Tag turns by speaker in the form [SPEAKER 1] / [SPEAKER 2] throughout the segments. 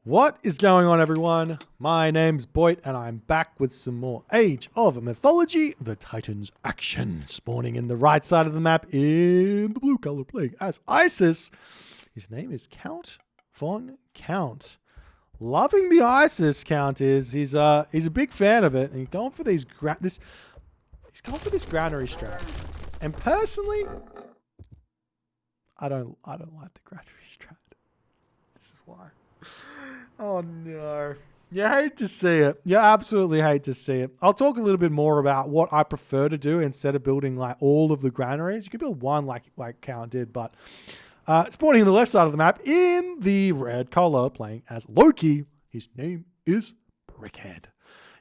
[SPEAKER 1] What is going on, everyone? My name's Boit, and I'm back with some more Age of Mythology, the Titans action. Spawning in the right side of the map in the blue color playing as Isis. His name is Count Von Count. Loving the Isis Count is. He's a big fan of it, and he's going for these he's going for this granary strat. And personally, I don't like the granary strat. This is why. Oh no. You hate to see it. You absolutely hate to see it. I'll talk a little bit more about what I prefer to do instead of building like all of the granaries. You could build one like Count did, but spawning on the left side of the map in the red color playing as Loki. His name is Brickhead.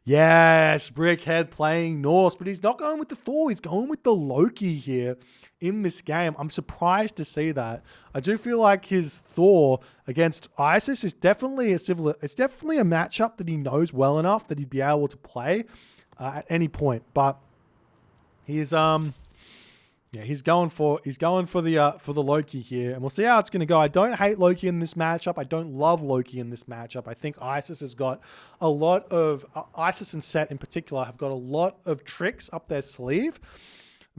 [SPEAKER 1] Yes, Brickhead playing Norse, but he's not going with the Thor. He's going with the Loki here in this game. I'm surprised to see that. I do feel like his Thor against Isis is definitely it's definitely a matchup that he knows well enough that he'd be able to play at any point. But he's he's going for the Loki here, and we'll see how it's going to go. I don't hate Loki in this matchup. I don't love Loki in this matchup. I think Isis has got a lot of Isis and Set in particular have got a lot of tricks up their sleeve.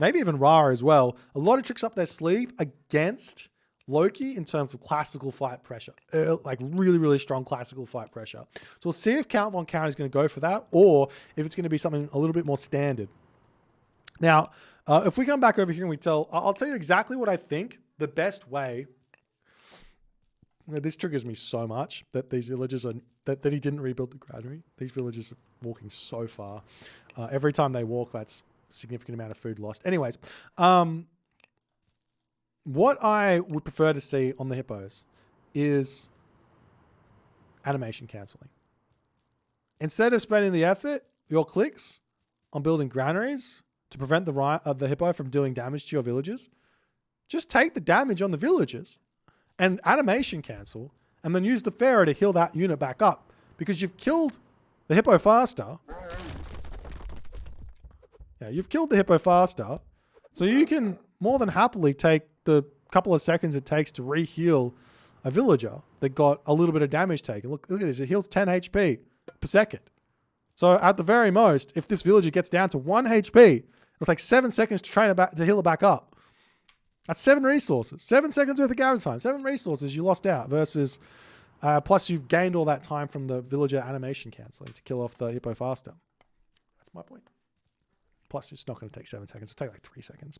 [SPEAKER 1] Maybe even Ra as well. A lot of tricks up their sleeve against Loki in terms of classical fight pressure. Like really, really strong classical fight pressure. So we'll see if Count Von Count is going to go for that or if it's going to be something a little bit more standard. Now, if we come back over here and I'll tell you exactly what I think the best way. This triggers me so much that these villagers are, that he didn't rebuild the granary. These villagers are walking so far. Every time they walk, that's significant amount of food lost. Anyways, what I would prefer to see on the hippos is animation cancelling. Instead of spending the effort, your clicks on building granaries to prevent the hippo from doing damage to your villagers, just take the damage on the villagers and animation cancel, and then use the pharaoh to heal that unit back up because you've killed the hippo faster. Yeah, you've killed the hippo faster, so you can more than happily take the couple of seconds it takes to re-heal a villager that got a little bit of damage taken. Look at this. It heals 10 HP per second. So at the very most, if this villager gets down to 1 HP, it'll take 7 seconds to train it back, to heal it back up. That's 7 resources. 7 seconds worth of guarantee time. 7 resources you lost out versus plus you've gained all that time from the villager animation cancelling to kill off the hippo faster. That's my point. Plus, it's not going to take 7 seconds. It'll take like 3 seconds.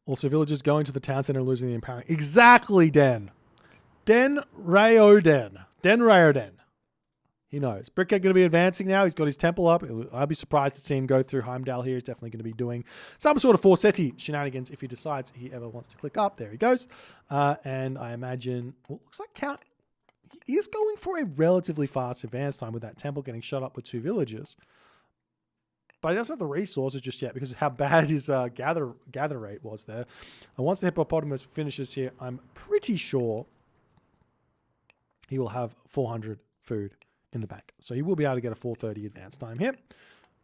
[SPEAKER 1] Also, villagers going to the town center and losing the empowerment. Exactly, Den. Den Rayoden. Den Rayoden. He knows. Brickhead going to be advancing now. He's got his temple up. I'd be surprised to see him go through Heimdall here. He's definitely going to be doing some sort of Forseti shenanigans if he decides he ever wants to click up. There he goes. And I imagine, well, looks like Count he is going for a relatively fast advance time with that temple getting shut up with 2 villagers. But he doesn't have the resources just yet because of how bad his gather rate was there. And once the hippopotamus finishes here, I'm pretty sure he will have 400 food in the bank. So he will be able to get a 430 advance time here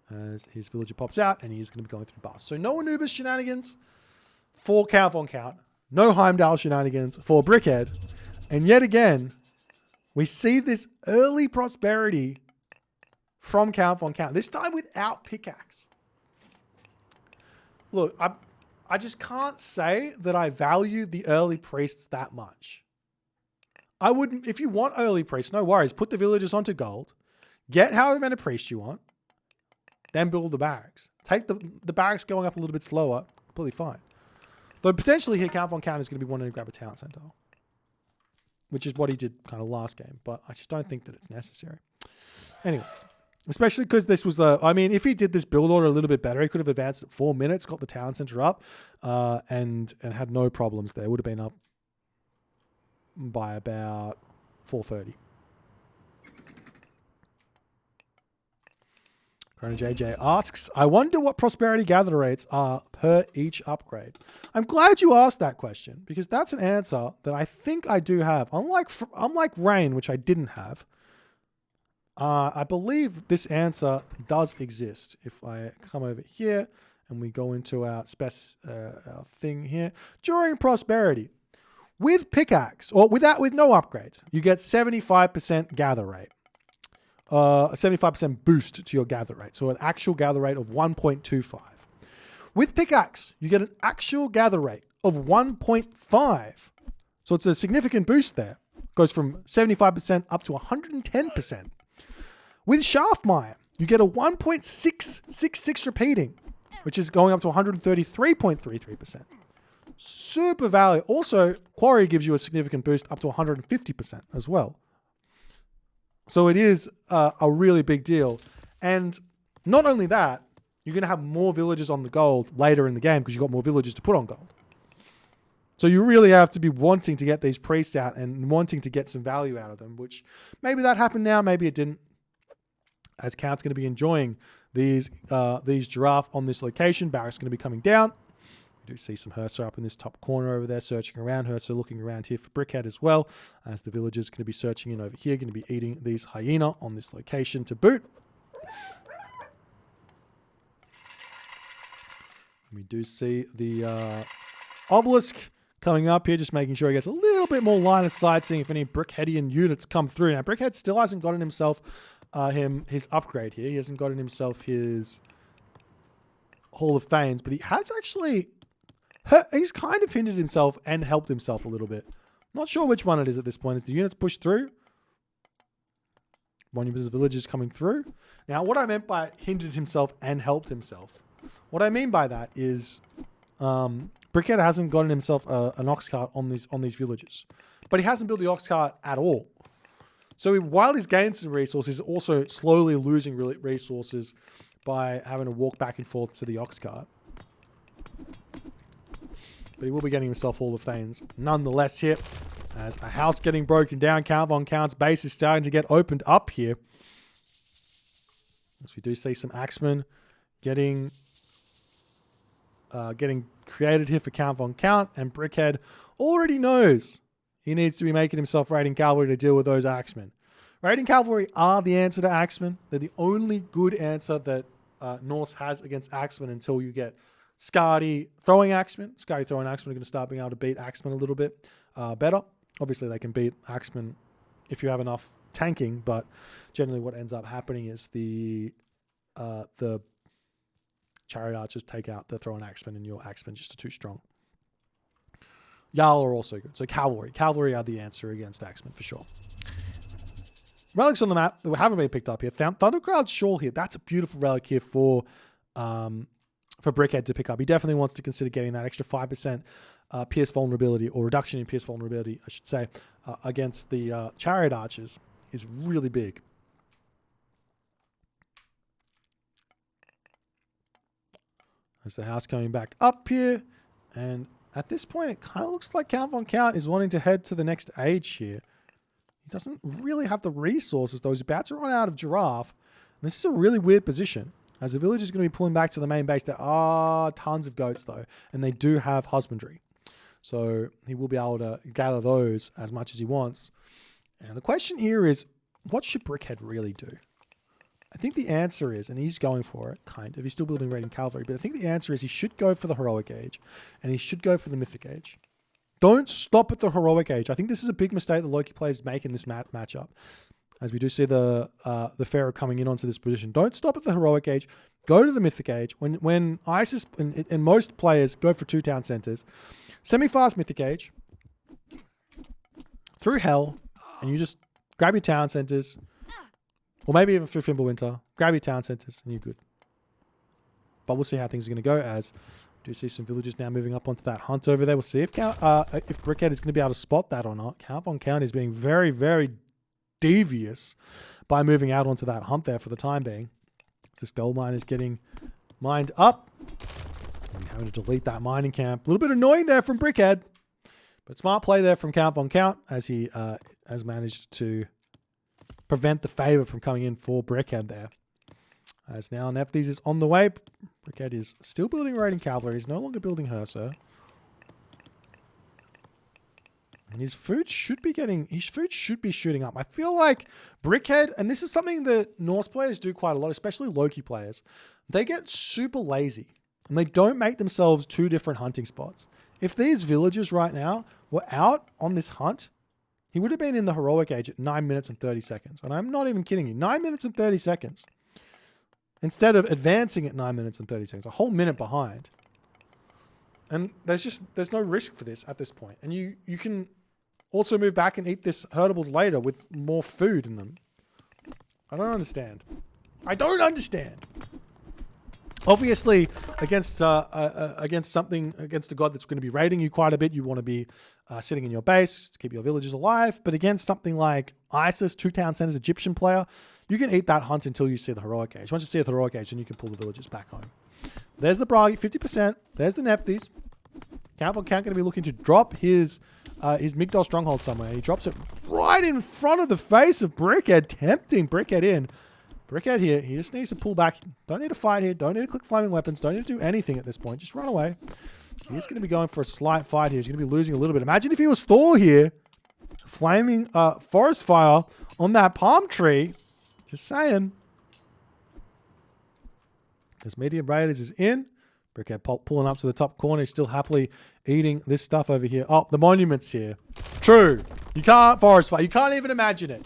[SPEAKER 1] as his villager pops out and he's going to be going through the bus. So no Anubis shenanigans for Count Von Count. No Heimdall shenanigans for Brickhead. And yet again, we see this early prosperity from Count Von Count. This time without pickaxe. Look, I just can't say that I value the early priests that much. I wouldn't, if you want early priests, no worries. Put the villagers onto gold. Get however many priests you want. Then build the barracks. Take the barracks going up a little bit slower. Completely fine. Though potentially here Count Von Count is going to be wanting to grab a town center. Which is what he did kind of last game. But I just don't think that it's necessary. Anyways. Especially because this was if he did this build order a little bit better, he could have advanced at 4 minutes, got the town center up, and had no problems there. Would have been up by about 4:30. Chrono JJ asks, I wonder what prosperity gather rates are per each upgrade. I'm glad you asked that question because that's an answer that I think I do have. Unlike Rain, which I didn't have. I believe this answer does exist. If I come over here and we go into our thing here. During prosperity, With pickaxe, or with no upgrades, you get 75% gather rate. A 75% boost to your gather rate. So an actual gather rate of 1.25. With pickaxe, you get an actual gather rate of 1.5. So it's a significant boost there. Goes from 75% up to 110%. With shaft mine, you get a 1.666 repeating, which is going up to 133.33%. Super value. Also, quarry gives you a significant boost up to 150% as well. So it is a really big deal. And not only that, you're going to have more villagers on the gold later in the game because you've got more villagers to put on gold. So you really have to be wanting to get these priests out and wanting to get some value out of them, which maybe that happened now, maybe it didn't. As Count's going to be enjoying these giraffe on this location, Barrack's going to be coming down. You do see some Hersa up in this top corner over there searching around. Hersa looking around here for Brickhead as well, as the villagers going to be searching in over here, going to be eating these hyena on this location to boot. We do see the obelisk coming up here, just making sure he gets a little bit more line of sight, seeing if any Brickheadian units come through. Now, Brickhead still hasn't gotten himself his upgrade here. He hasn't gotten himself his Hall of Thanes, but he has actually... He's kind of hindered himself and helped himself a little bit. Not sure which one it is at this point. As the units push through, one of the villagers coming through. Now, what I meant by hindered himself and helped himself, what I mean by that is Brickhead hasn't gotten himself an ox cart on these villagers, but he hasn't built the ox cart at all. So while he's gained some resources, he's also slowly losing resources by having to walk back and forth to the ox cart. But he will be getting himself Hall of Thanes nonetheless here. As a house getting broken down, Count Von Count's base is starting to get opened up here. As we do see some axemen getting created here for Count Von Count, and Brickhead already knows he needs to be making himself raiding cavalry to deal with those axemen. Raiding cavalry are the answer to axemen. They're the only good answer that Norse has against axemen until you get Scardy throwing axemen. Scardy throwing axemen are going to start being able to beat axemen a little bit better. Obviously, they can beat axemen if you have enough tanking, but generally what ends up happening is the chariot archers take out the throwing axemen, and your axemen just are too strong. Jarl are also good. So cavalry. Cavalry are the answer against axemen for sure. Relics on the map that haven't been picked up here. Thundercloud Shawl here. That's a beautiful relic here for Brickhead to pick up. He definitely wants to consider getting that extra 5% pierce vulnerability, or reduction in pierce vulnerability, I should say, against the chariot archers is really big. There's the house coming back up here, and at this point it kind of looks like Count Von Count is wanting to head to the next age here. He doesn't really have the resources though. He's about to run out of giraffe. And this is a really weird position, as the village is going to be pulling back to the main base. There are tons of goats though, and they do have husbandry. So he will be able to gather those as much as he wants. And the question here is, what should Brickhead really do? I think the answer is, and he's going for it, kind of. He's still building raiding cavalry, but I think the answer is he should go for the heroic age, and he should go for the mythic age. Don't stop at the heroic age. I think this is a big mistake the Loki players make in this matchup, as we do see the Pharaoh coming in onto this position. Don't stop at the heroic age. Go to the mythic age. When ISIS and most players go for 2 town centers, semi-fast mythic age through hell, and you just grab your town centers, or maybe even through Fimbulwinter, grab your town centers, and you're good. But we'll see how things are going to go, as we do see some villagers now moving up onto that hunt over there. We'll see if Brickhead is going to be able to spot that or not. Count Von Count is being very, very devious by moving out onto that hunt there for the time being. This gold mine is getting mined up, and having to delete that mining camp. A little bit annoying there from Brickhead, but smart play there from Count Von Count, as he has managed to prevent the favor from coming in for Brickhead there. As now Nephthys is on the way. Brickhead is still building raiding cavalry. He's no longer building Hersa. And his food should be shooting up. I feel like Brickhead, and this is something that Norse players do quite a lot, especially Loki players, they get super lazy and they don't make themselves 2 different hunting spots. If these villagers right now were out on this hunt, he would have been in the heroic age at 9 minutes and 30 seconds. And I'm not even kidding you. 9 minutes and 30 seconds. Instead of advancing at 9 minutes and 30 seconds. A whole minute behind. And there's no risk for this at this point. And you can also move back and eat this herdables later with more food in them. I don't understand. I don't understand. Obviously, against a god that's going to be raiding you quite a bit, you want to be sitting in your base to keep your villagers alive. But against something like ISIS, 2 town centers, Egyptian player, you can eat that hunt until you see the heroic age. Once you see the heroic age, then you can pull the villagers back home. There's the Bragi, 50%. There's the Nephthys. Count going to be looking to drop his Migdol stronghold somewhere. He drops it right in front of the face of Brickhead, tempting Brickhead in. Brickhead here, he just needs to pull back. Don't need to fight here. Don't need to click flaming weapons. Don't need to do anything at this point. Just run away. He's going to be going for a slight fight here. He's going to be losing a little bit. Imagine if he was Thor here. Flaming forest fire on that palm tree. Just saying. As Medium Raiders is in. Brickhead pulling up to the top corner. He's still happily eating this stuff over here. Oh, the monument's here. True. You can't forest fire. You can't even imagine it.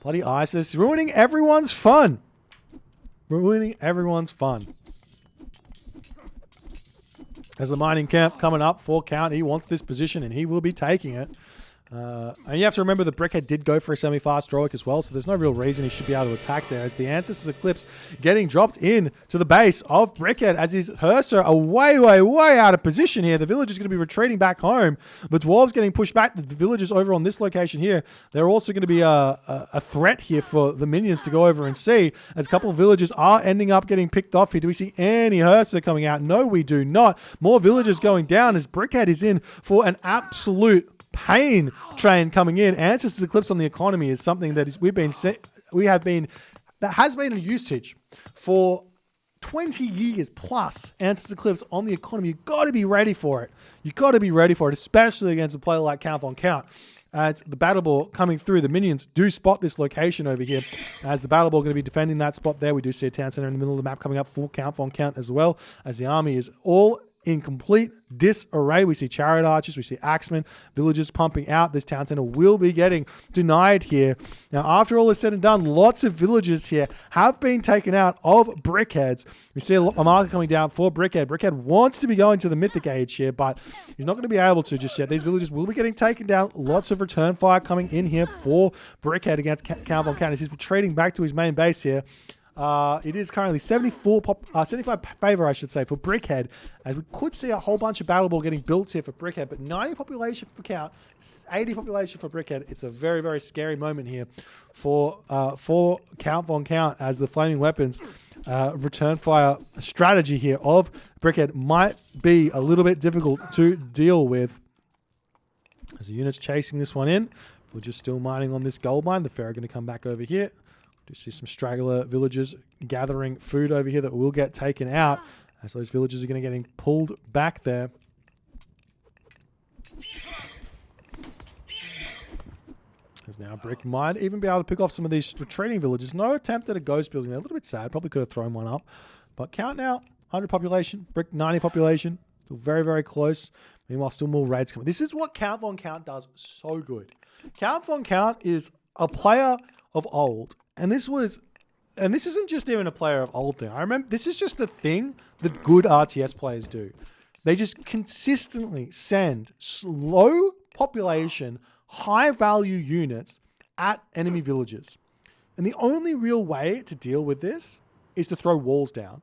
[SPEAKER 1] Bloody ISIS. Ruining everyone's fun. Ruining everyone's fun. There's the mining camp coming up for Count. He wants this position and he will be taking it. And you have to remember that Brickhead did go for a semi-fast heroic as well, so there's no real reason he should be able to attack there. As the Ancestors Eclipse getting dropped in to the base of Brickhead as his Herser are way out of position here. The village is going to be retreating back home. The Dwarves getting pushed back. The villagers over on this location here, they're also going to be a threat here for the minions to go over and see, as a couple of villagers are ending up getting picked off here. Do we see any Herser coming out? No, we do not. More villagers going down as Brickhead is in for an absolute pain train coming in. Ancestors Eclipse on the economy is something that has been a usage for 20 years plus. Ancestors Eclipse on the economy. You've got to be ready for it. You've got to be ready for it, especially against a player like Count von Count. As the battle ball coming through, the minions do spot this location over here. As the battle ball going to be defending that spot there, we do see a town center in the middle of the map coming up for Count von Count as well, as the army is all in complete disarray. We see chariot archers, we see axemen, villagers pumping out. This town center will be getting denied here. Now, after all is said and done, lots of villagers here have been taken out of Brickheads. We see a marker coming down for Brickhead. Brickhead wants to be going to the Mythic Age here, but he's not going to be able to just yet. These villagers will be getting taken down. Lots of return fire coming in here for Brickhead against Count von Count. He's retreating back to his main base here. It is currently 75 favor, I should say, for Brickhead, as we could see a whole bunch of battle ball getting built here for Brickhead, but 90 population for Count, 80 population for Brickhead. It's a very scary moment here for Count von Count, as the flaming weapons return fire strategy here of Brickhead might be a little bit difficult to deal with. As the unit's chasing this one in, we're just still mining on this gold mine. The Pharaoh are going to come back over here. You see some straggler villagers gathering food over here that will get taken out, as those villagers are going to getting pulled back there. As now Brick might even be able to pick off some of these retreating villagers. No attempt at a ghost building there. A little bit sad. Probably could have thrown one up. But Count now, 100 population. Brick, 90 population. Still very close. Meanwhile, still more raids coming. This is what Count von Count does so good. Count von Count is a player of old. And this isn't just even a player of old thing. I remember this is just a thing that good RTS players do. They just consistently send slow population, high value units at enemy villages. And the only real way to deal with this is to throw walls down.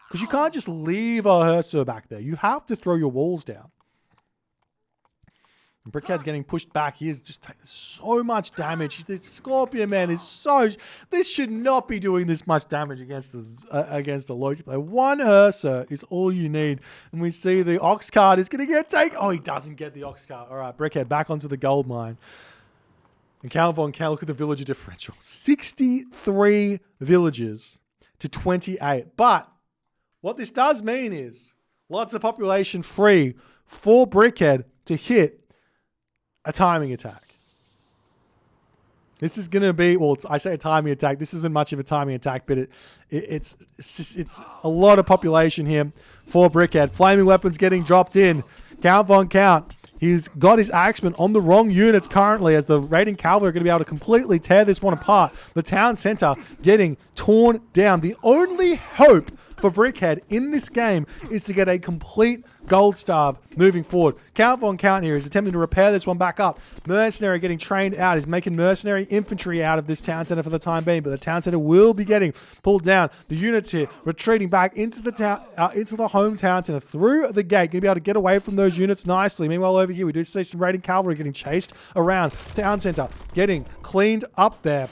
[SPEAKER 1] Because you can't just leave a Herser back there. You have to throw your walls down. And Brickhead's getting pushed back. He is just taking so much damage. The Scorpion Man is so... This should not be doing this much damage against the Loki player. One Herser is all you need. And we see the Ox card is going to get taken. Oh, he doesn't get the Ox card. All right, Brickhead back onto the gold mine. And Count von Count, look at the villager differential. 63 villagers to 28. But what this does mean is lots of population free for Brickhead to hit a timing attack. This is going to be, well, I say a timing attack. This isn't much of a timing attack, but it's a lot of population here for Brickhead. Flaming weapons getting dropped in. Count Von Count. He's got his axeman on the wrong units currently as the raiding cavalry are going to be able to completely tear this one apart. The town center getting torn down. The only hope for Brickhead in this game is to get a complete gold starve moving forward. Count Von Count here is attempting to repair this one back up. Mercenary getting trained out. He's making mercenary infantry out of this town center for the time being, but the town center will be getting pulled down. The units here retreating back into the town, into the hometown center through the gate. Going to be able to get away from those units nicely. Meanwhile, over here we do see some raiding cavalry getting chased around town center, getting cleaned up there.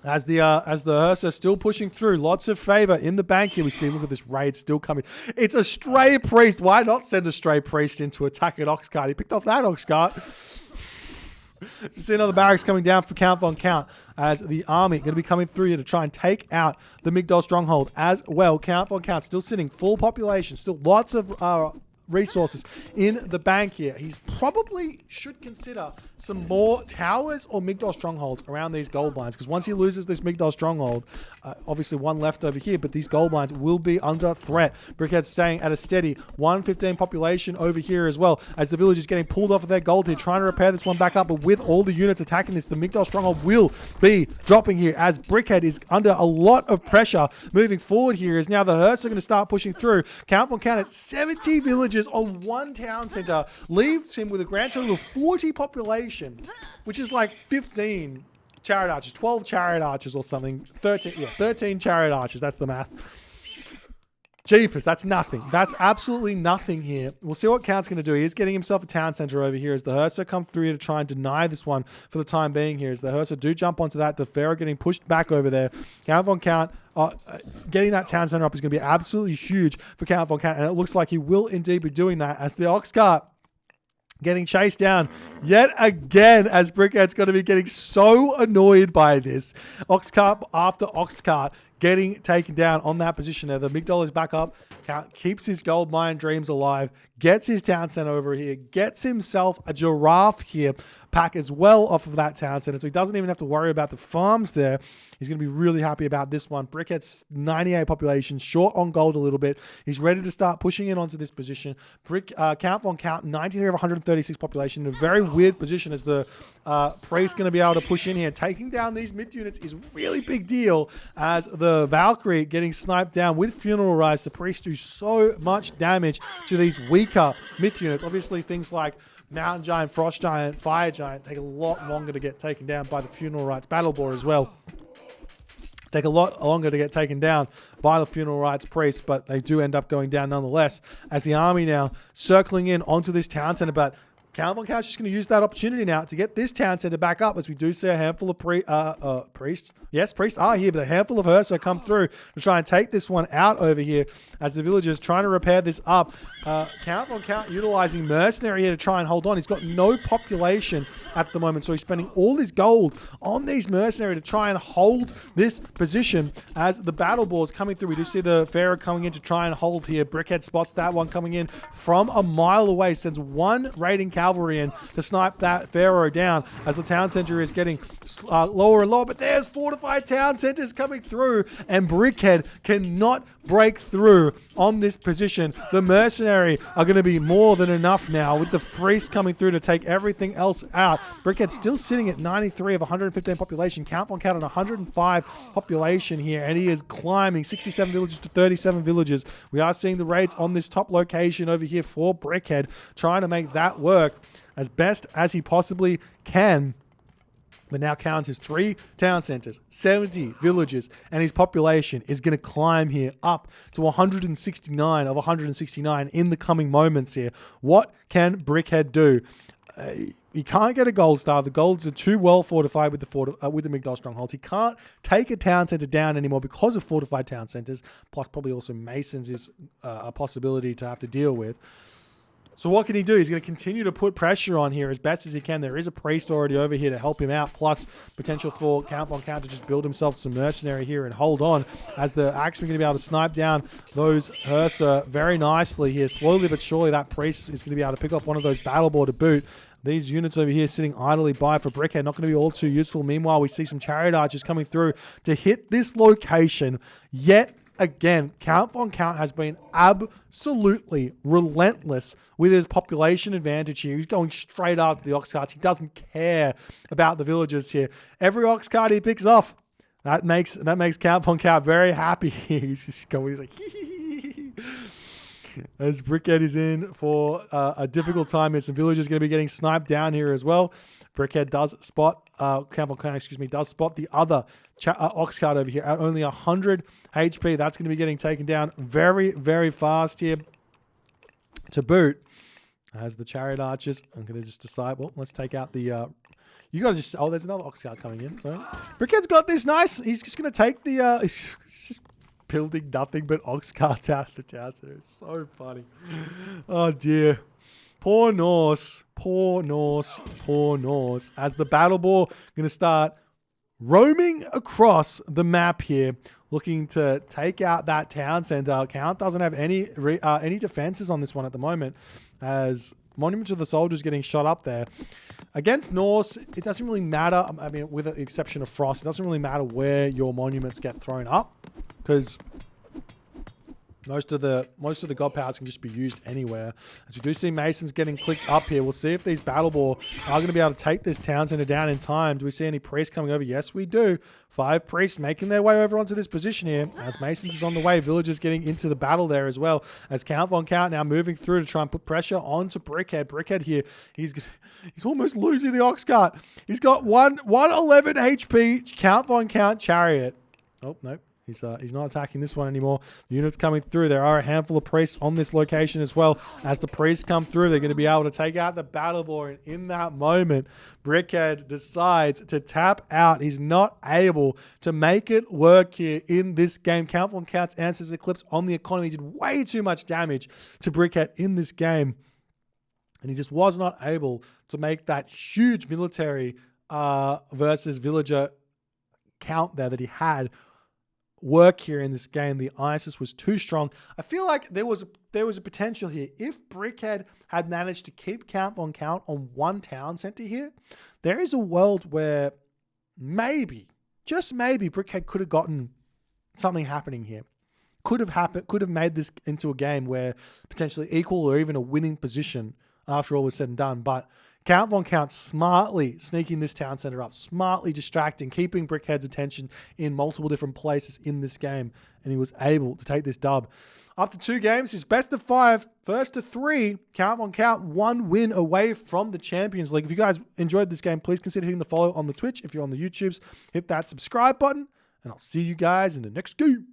[SPEAKER 1] As the hearse are still pushing through, lots of favor in the bank here. We see, look at this raid still coming. It's a stray priest. Why not send a stray priest in to attack an Oxcart? He picked off that Oxcart. You see another barracks coming down for Count Von Count as the army going to be coming through here to try and take out the Migdol stronghold as well. Count Von Count still sitting full population, still lots of resources in the bank here. He's probably should consider some more towers or Migdol strongholds around these gold mines, because once he loses this Migdol stronghold, obviously one left over here, but these gold mines will be under threat. Brickhead's staying at a steady 115 population over here as well, as the village is getting pulled off of their gold here, trying to repair this one back up, but with all the units attacking this, the Migdol stronghold will be dropping here as Brickhead is under a lot of pressure moving forward here, as now the Hearts are going to start pushing through. Count Von Count at 70 villages on one town center leaves him with a grand total of 40 population, which is like 15 chariot archers, 12 chariot archers or something. 13 chariot archers. That's the math. Jeepers, that's nothing. That's absolutely nothing here. We'll see what Count's going to do. He is getting himself a town center over here as the Hersa come through here to try and deny this one for the time being here. As the Hersa do jump onto that, the Pharaoh getting pushed back over there. Count Von Count getting that town center up is going to be absolutely huge for Count Von Count, and it looks like he will indeed be doing that as the Oxcart getting chased down yet again, as Brickhead's going to be getting so annoyed by this. Oxcart after Oxcart getting taken down on that position there. The Migdol is back up. Count keeps his gold mine dreams alive, gets his town center over here, gets himself a giraffe here pack as well off of that town center, so he doesn't even have to worry about the farms there. He's going to be really happy about this one. Brickhead's 98 population, short on gold a little bit. He's ready to start pushing in onto this position. Count Von Count, 93 of 136 population, in a very weird position as the priest going to be able to push in here. Taking down these mid units is a really big deal, as the Valkyrie getting sniped down with Funeral Rise. The priest do so much damage to these weaker mid units. Obviously, things like Mountain Giant, Frost Giant, Fire Giant take a lot longer to get taken down by the Funeral Rites Battle Boar as well. Take a lot longer to get taken down by the Funeral Rites Priest, but they do end up going down nonetheless, as the army now circling in onto this town center. But Count Von Count's just going to use that opportunity now to get this town center back up, as we do see a handful of priests. Yes, priests are here, but a handful of Ursa come through to try and take this one out over here, as the villagers trying to repair this up. Count Von Count utilizing mercenary here to try and hold on. He's got no population at the moment, so he's spending all his gold on these mercenary to try and hold this position as the battle boar's coming through. We do see the Pharaoh coming in to try and hold here. Brickhead spots that one coming in from a mile away, sends one raiding cavalry in to snipe that Pharaoh down, as the town center is getting lower and lower. But there's fortified town centers coming through, and Brickhead cannot break through on this position. The mercenary are going to be more than enough now, with the priest coming through to take everything else out. Brickhead still sitting at 93 of 115 population. Count Von Count on 105 population here, and he is climbing 67 villages to 37 villages. We are seeing the raids on this top location over here for Brickhead, trying to make that work as best as he possibly can. But now Count has 3 town centers, 70 villages, and his population is going to climb here up to 169 of 169 in the coming moments here. What can Brickhead do? He can't get a gold star. The golds are too well fortified with the Migdol strongholds. He can't take a town center down anymore because of fortified town centers. Plus, probably also Masons is a possibility to have to deal with. So what can he do? He's going to continue to put pressure on here as best as he can. There is a priest already over here to help him out, plus potential for Count Von Count to just build himself some mercenary here and hold on, as the Axeman going to be able to snipe down those Hersa very nicely here. Slowly but surely, that priest is going to be able to pick off one of those battle board to boot. These units over here sitting idly by for Brickhead, not going to be all too useful. Meanwhile, we see some chariot archers coming through to hit this location yet again, Count Von Count has been absolutely relentless with his population advantage here. He's going straight after the ox carts. He doesn't care about the villagers here. Every ox cart he picks off, that makes Count Von Count very happy. He's just going, he's like, as Brickhead is in for a difficult time here. Some villagers going to be getting sniped down here as well. Brickhead does spot, Count Von Count, does spot the other ox cart over here at only 100 HP. That's going to be getting taken down very, very fast here to boot. As the chariot archers, I'm going to just decide, well, let's take out the... you got to just... Oh, there's another ox cart coming in. So, Brickhead's got this nice. He's just going to take the... he's just building nothing but ox carts out of the town center. It's so funny. Oh, dear. Poor Norse. Poor Norse. Poor Norse. As the battle boar going to start roaming across the map here, looking to take out that town center. Count doesn't have any defenses on this one at the moment, as Monument to the Soldiers getting shot up there. Against Norse, it doesn't really matter. I mean, with the exception of Frost, it doesn't really matter where your monuments get thrown up, because most of the god powers can just be used anywhere. As we do see Masons getting clicked up here, we'll see if these battle boar are going to be able to take this town center down in time. Do we see any priests coming over? Yes, we do. 5 priests making their way over onto this position here. As Masons is on the way, villagers getting into the battle there as well. As Count Von Count now moving through to try and put pressure onto Brickhead. Brickhead here, he's almost losing the ox cart. He's got 111 HP. Count Von Count chariot. Oh, no. He's not attacking this one anymore. The units coming through. There are a handful of priests on this location as well. As the priests come through, they're going to be able to take out the battle boar. And in that moment, Brickhead decides to tap out. He's not able to make it work here in this game. Count Von Count's Answers Eclipse on the economy did way too much damage to Brickhead in this game. And he just was not able to make that huge military versus villager count there that he had work here in this game. The ISIS was too strong. I feel like there was a potential here. If Brickhead had managed to keep Count Von Count on one town center here, there is a world where maybe, just maybe, Brickhead could have gotten something happening here. Could have made this into a game where potentially equal or even a winning position after all was said and done. But Count Von Count smartly sneaking this town center up, smartly distracting, keeping Brickhead's attention in multiple different places in this game, and he was able to take this dub. After 2 games, his best of 5, first to 3, Count Von Count 1 win away from the Champions League. If you guys enjoyed this game, please consider hitting the follow on the Twitch. If you're on the YouTubes, hit that subscribe button, and I'll see you guys in the next game.